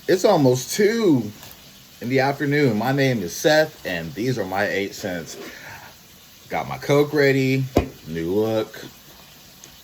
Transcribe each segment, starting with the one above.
It's almost 2 in the afternoon. My name is Seth, and these are my 8 cents. Got my Coke ready, new look,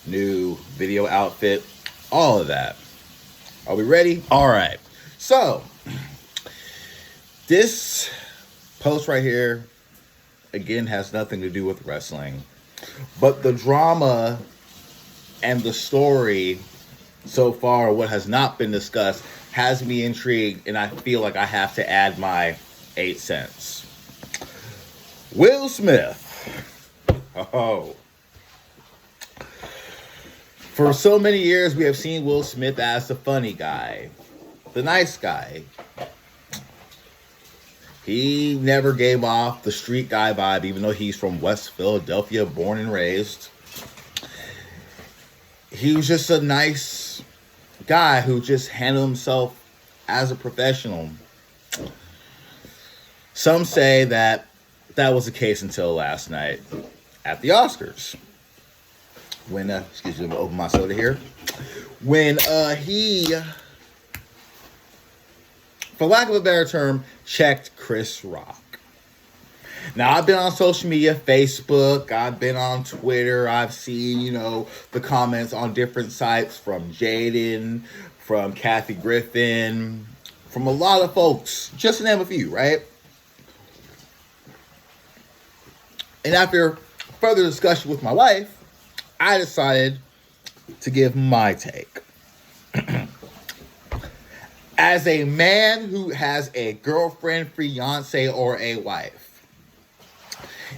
new video outfit, all of that. Are we ready? All right. So, this post right here, again, has nothing to do with wrestling. But the drama and the story so far, what has not been discussed, has me intrigued, and I feel like I have to add my 8 cents. Will Smith. Oh. For so many years, we have seen Will Smith as the funny guy, the nice guy. He never gave off the street guy vibe, even though he's from West Philadelphia, born and raised. He was just a nice guy who just handled himself as a professional. Some say that was the case until last night at the Oscars. When, excuse me, I'm gonna open my soda here. When he, for lack of a better term, checked Chris Rock. Now, I've been on social media, Facebook, I've been on Twitter, I've seen, the comments on different sites from Jada, from Kathy Griffin, from a lot of folks, just to name a few, right? And after further discussion with my wife, I decided to give my take. As a man who has a girlfriend, fiance, or a wife,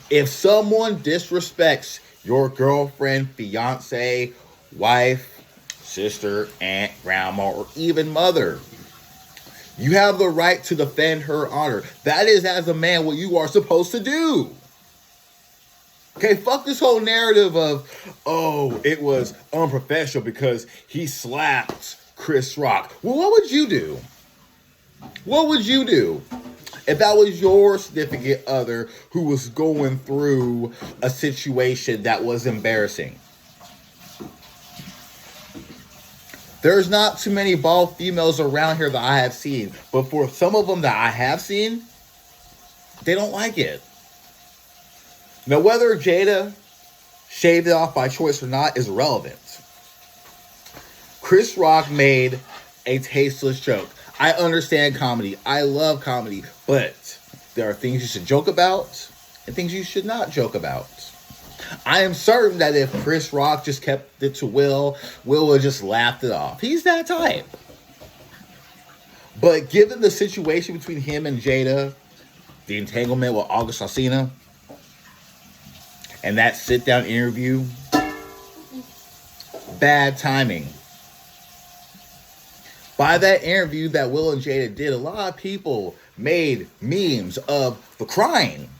if someone disrespects your girlfriend, fiance, wife, sister, aunt, grandma, or even mother, you have the right to defend her honor. That is, as a man, what you are supposed to do. Okay, fuck this whole narrative of, oh, it was unprofessional because he slapped Chris Rock. Well, what would you do? What would you do if that was your significant other who was going through a situation that was embarrassing? There's not too many bald females around here that I have seen, but for some of them that I have seen, they don't like it. Now, whether Jada shaved it off by choice or not is irrelevant. Chris Rock made a tasteless joke. I understand comedy. I love comedy. But there are things you should joke about and things you should not joke about. I am certain that if Chris Rock just kept it to Will would just laughed it off. He's that type. But given the situation between him and Jada, the entanglement with August Alsina, and that sit-down interview, bad timing. By that interview that Will and Jada did, a lot of people made memes of the crying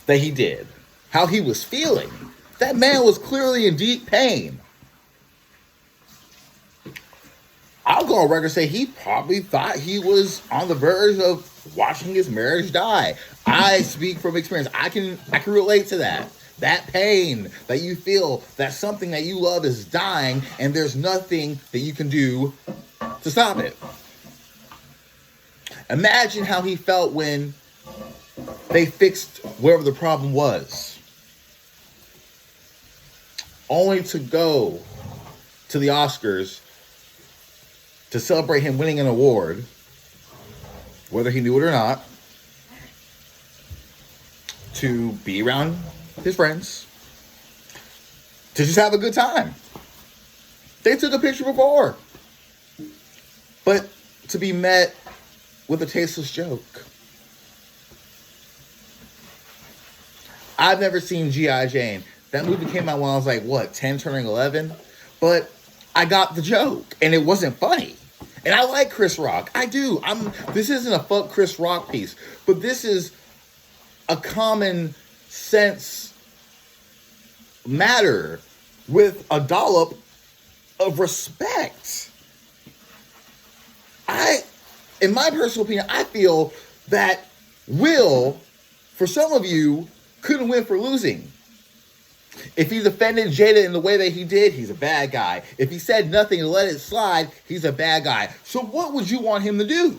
that he did, how he was feeling. That man was clearly in deep pain. I'll go on record and say he probably thought he was on the verge of watching his marriage die. I speak from experience. I can relate to that. That pain that you feel that something that you love is dying and there's nothing that you can do to stop it. Imagine how he felt when they fixed wherever the problem was. Only to go to the Oscars to celebrate him winning an award, whether he knew it or not, to be around his friends, to just have a good time. They took a picture before. But to be met with a tasteless joke. I've never seen G.I. Jane. That movie came out when I was like, 10 turning 11? But I got the joke, and it wasn't funny. And I like Chris Rock. I do. This isn't a fuck Chris Rock piece, but this is a common sense matter with a dollop of respect. In my personal opinion, I feel that Will, for some of you, couldn't win for losing. If he defended Jada in the way that he did, he's a bad guy. If he said nothing and let it slide, he's a bad guy. So what would you want him to do?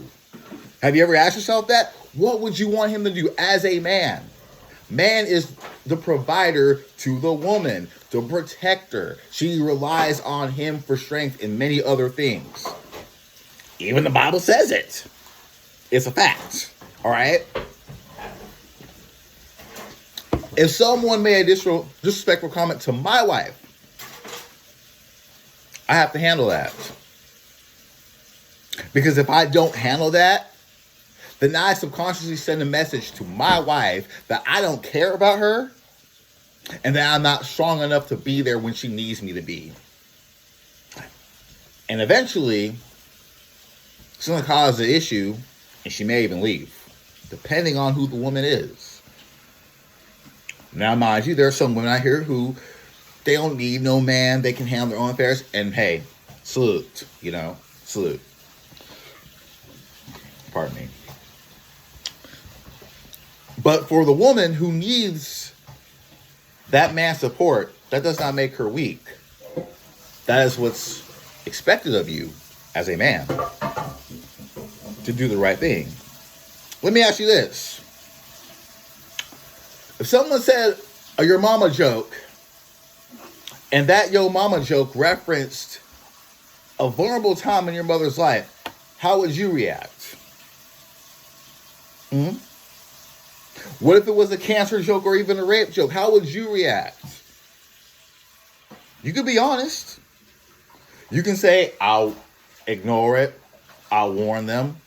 Have you ever asked yourself that? What would you want him to do as a man? Man is the provider to the woman, the protector. She relies on him for strength in many other things. Even the Bible says it. It's a fact. All right? If someone made a disrespectful comment to my wife, I have to handle that. Because if I don't handle that, then I subconsciously send a message to my wife that I don't care about her and that I'm not strong enough to be there when she needs me to be. And eventually, it's going to cause an issue and she may even leave, depending on who the woman is. Now, mind you, there are some women out here who they don't need no man. They can handle their own affairs. And hey, salute, salute. Pardon me. But for the woman who needs that man's support, that does not make her weak. That is what's expected of you as a man, to do the right thing. Let me ask you this. If someone said a your mama joke, and that your mama joke referenced a vulnerable time in your mother's life, how would you react? What if it was a cancer joke or even a rape joke? How would you react? You could be honest. You can say, I'll ignore it, I'll warn them,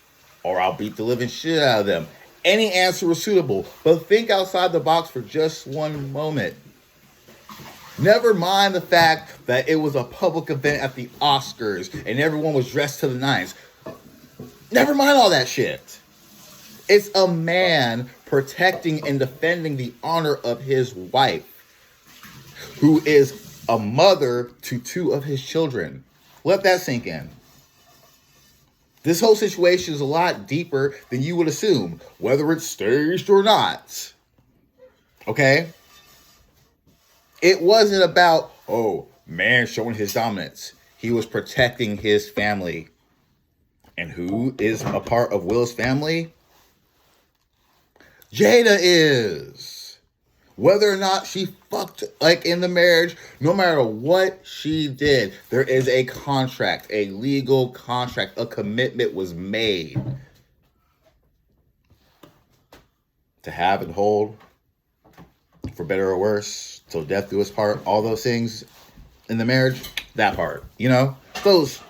or I'll beat the living shit out of them. Any answer is suitable, but think outside the box for just one moment. Never mind the fact that it was a public event at the Oscars and everyone was dressed to the nines. Never mind all that shit. It's a man protecting and defending the honor of his wife, who is a mother to two of his children. Let that sink in. This whole situation is a lot deeper than you would assume, whether it's staged or not. Okay? It wasn't about, man showing his dominance. He was protecting his family. And who is a part of Will's family? Jada is. Whether or not she fucked in the marriage, no matter what she did, there is a contract, a legal contract, a commitment was made to have and hold, for better or worse, till death do us part, all those things in the marriage, that part, those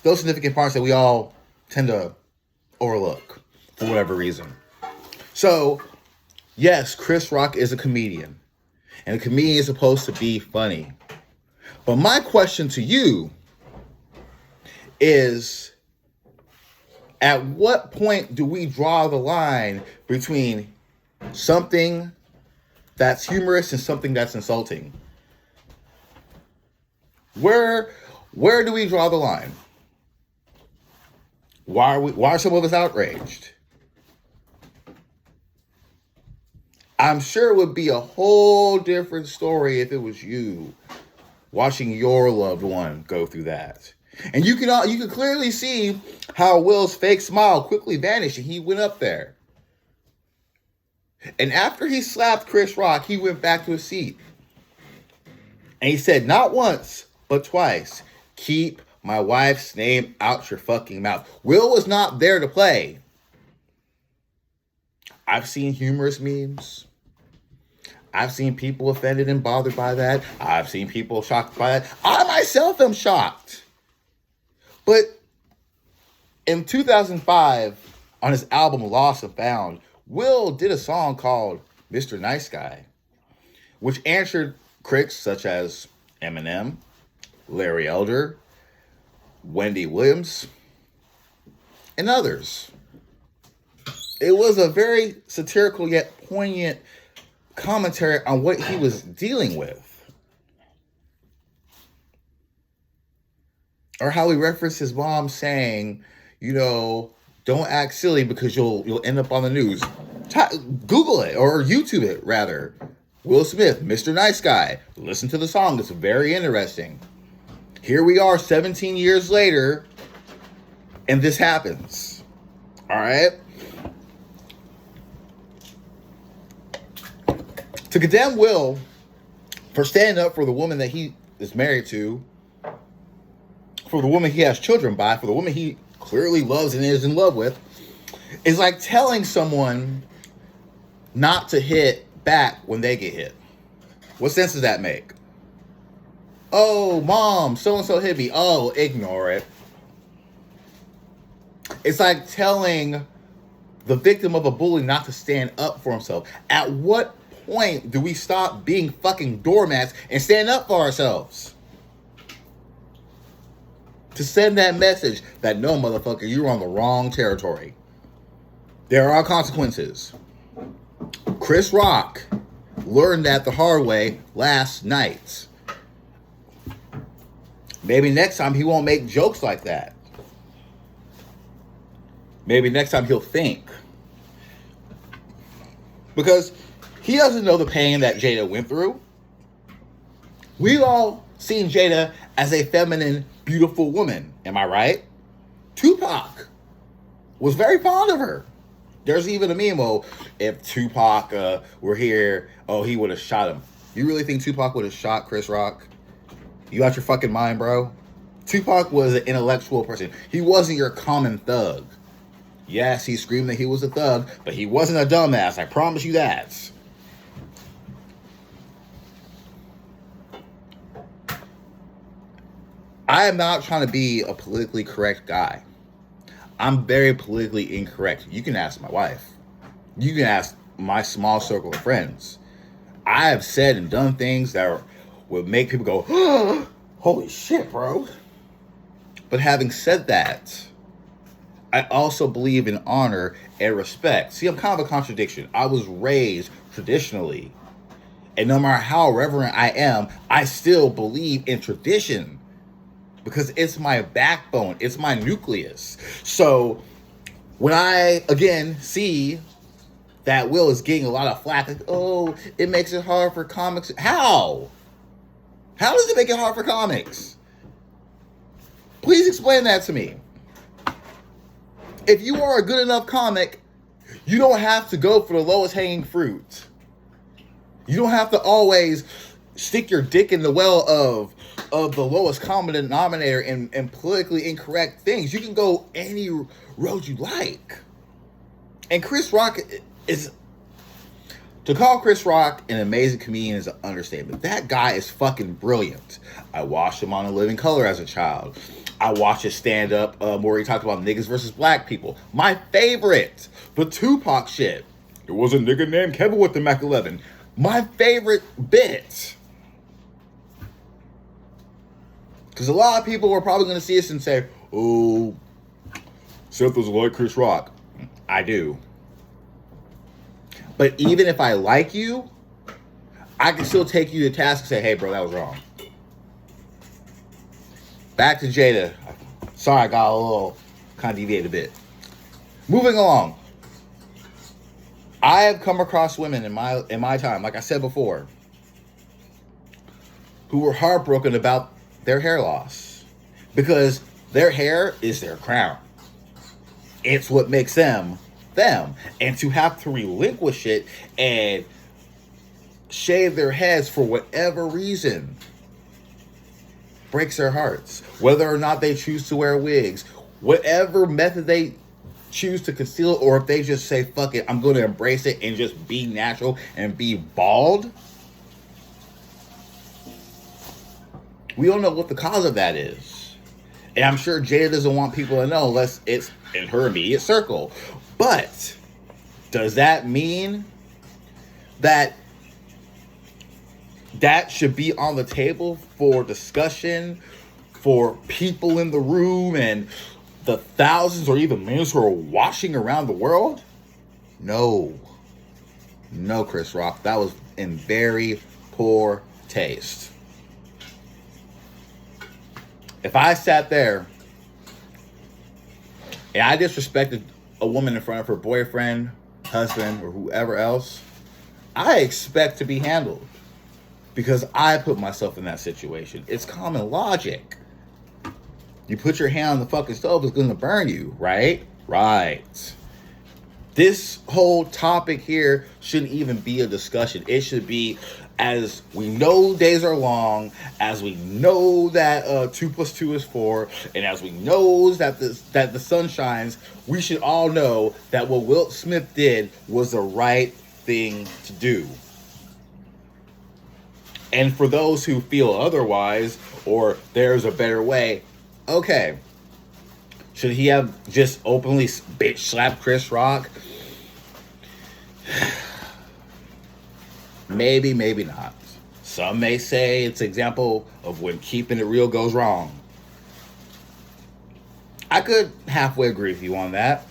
significant parts that we all tend to overlook for whatever reason. So, yes, Chris Rock is a comedian, and a comedian is supposed to be funny. But my question to you is, at what point do we draw the line between something that's humorous and something that's insulting? Where do we draw the line? Why are some of us outraged? I'm sure it would be a whole different story if it was you watching your loved one go through that. And you can clearly see how Will's fake smile quickly vanished and he went up there. And after he slapped Chris Rock, he went back to his seat. And he said, not once, but twice, keep my wife's name out your fucking mouth. Will was not there to play. I've seen humorous memes. I've seen people offended and bothered by that. I've seen people shocked by that. I myself am shocked. But in 2005, on his album Lost and Found, Will did a song called Mr. Nice Guy, which answered critics such as Eminem, Larry Elder, Wendy Williams, and others. It was a very satirical yet poignant commentary on what he was dealing with. Or how he referenced his mom saying, don't act silly because you'll end up on the news. Google it, or YouTube it, rather. Will Smith, Mr. Nice Guy. Listen to the song. It's very interesting. Here we are 17 years later, and this happens. All right? To condemn Will for standing up for the woman that he is married to, for the woman he has children by, for the woman he clearly loves and is in love with, is like telling someone not to hit back when they get hit. What sense does that make? Oh, mom, so-and-so hit me. Oh, ignore it. It's like telling the victim of a bully not to stand up for himself. At what point do we stop being fucking doormats and stand up for ourselves? To send that message that no, motherfucker, you're on the wrong territory. There are consequences. Chris Rock learned that the hard way last night. Maybe next time he won't make jokes like that. Maybe next time he'll think. Because he doesn't know the pain that Jada went through. We've all seen Jada as a feminine, beautiful woman. Am I right? Tupac was very fond of her. There's even a meme, oh, if Tupac were here, oh, he would have shot him. You really think Tupac would have shot Chris Rock? You out your fucking mind, bro? Tupac was an intellectual person. He wasn't your common thug. Yes, he screamed that he was a thug, but he wasn't a dumbass. I promise you that. I am not trying to be a politically correct guy. I'm very politically incorrect. You can ask my wife. You can ask my small circle of friends. I have said and done things that would make people go, oh, holy shit, bro. But having said that, I also believe in honor and respect. See, I'm kind of a contradiction. I was raised traditionally. And no matter how reverent I am, I still believe in tradition. Because it's my backbone. It's my nucleus. So when I, again, see that Will is getting a lot of flack, like, oh, it makes it hard for comics. How? How does it make it hard for comics? Please explain that to me. If you are a good enough comic, you don't have to go for the lowest hanging fruit. You don't have to always stick your dick in the well of the lowest common denominator and politically incorrect things. You can go any road you like. And Chris Rock is... To call Chris Rock an amazing comedian is an understatement. That guy is fucking brilliant. I watched him on A Living Color as a child. I watched his stand-up where he talked about niggas versus black people. My favorite, the Tupac shit. There was a nigga named Kevin with the Mac 11. My favorite bit. Because a lot of people are probably going to see this and say, oh, Seth doesn't like Chris Rock. I do. But even if I like you, I can still take you to task and say, hey, bro, that was wrong. Back to Jada. Sorry, I got a little kind of deviated a bit. Moving along. I have come across women in my time, like I said before, who were heartbroken about their hair loss. Because their hair is their crown. It's what makes them them. And to have to relinquish it and shave their heads for whatever reason breaks their hearts. Whether or not they choose to wear wigs, whatever method they choose to conceal, or if they just say, fuck it, I'm going to embrace it and just be natural and be bald. We don't know what the cause of that is. And I'm sure Jada doesn't want people to know unless it's in her immediate circle. But does that mean that that should be on the table for discussion for people in the room and the thousands or even millions who are watching around the world? No. No, Chris Rock. That was in very poor taste. If I sat there and I disrespected a woman in front of her boyfriend, husband, or whoever else, I expect to be handled because I put myself in that situation. It's common logic. You put your hand on the fucking stove, it's going to burn you, right? Right. This whole topic here shouldn't even be a discussion. It should be, as we know days are long, as we know that 2 + 2 is 4, and as we know that the sun shines, we should all know that what Will Smith did was the right thing to do. And for those who feel otherwise, or there's a better way, okay. Should he have just openly bitch slapped Chris Rock? Maybe, maybe not. Some may say it's an example of when keeping it real goes wrong. I could halfway agree with you on that.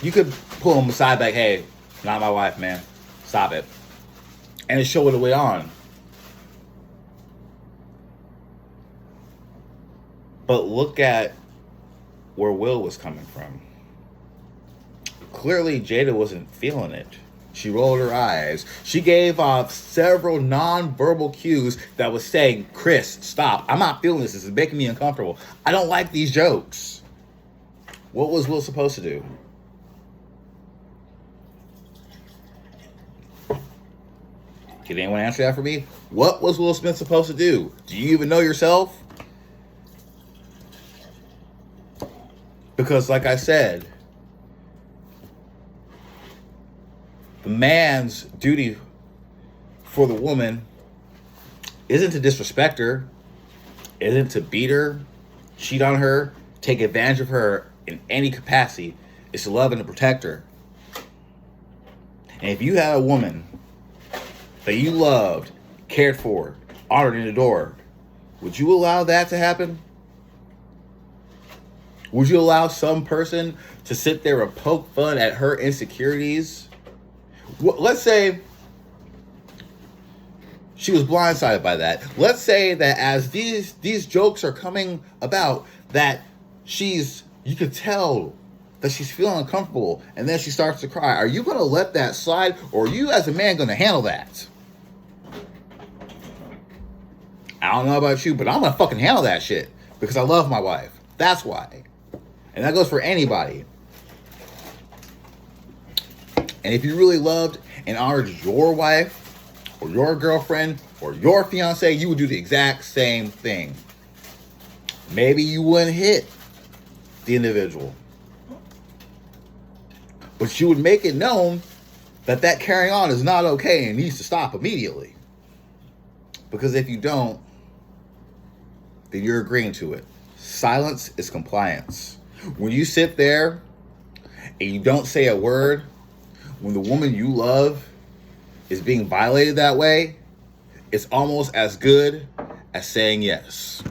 You could pull him aside like, hey, not my wife, man. Stop it. And just show it away on. But look at where Will was coming from. Clearly, Jada wasn't feeling it. She rolled her eyes. She gave off several non-verbal cues that was saying, Chris, stop. I'm not feeling this. This is making me uncomfortable. I don't like these jokes. What was Will supposed to do? Can anyone answer that for me? What was Will Smith supposed to do? Do you even know yourself? Because like I said, the man's duty for the woman isn't to disrespect her, isn't to beat her, cheat on her, take advantage of her in any capacity. It's to love and to protect her. And if you had a woman that you loved, cared for, honored, and adored, would you allow that to happen? Would you allow some person to sit there and poke fun at her insecurities? Let's say she was blindsided by that. Let's say that as these jokes are coming about, that you could tell that she's feeling uncomfortable, and then she starts to cry. Are you going to let that slide, or are you as a man going to handle that? I don't know about you, but I'm going to fucking handle that shit because I love my wife. That's why. And that goes for anybody. And if you really loved and honored your wife or your girlfriend or your fiance, you would do the exact same thing. Maybe you wouldn't hit the individual, but you would make it known that carrying on is not okay and needs to stop immediately. Because if you don't, then you're agreeing to it. Silence is compliance. When you sit there and you don't say a word, when the woman you love is being violated that way, it's almost as good as saying yes.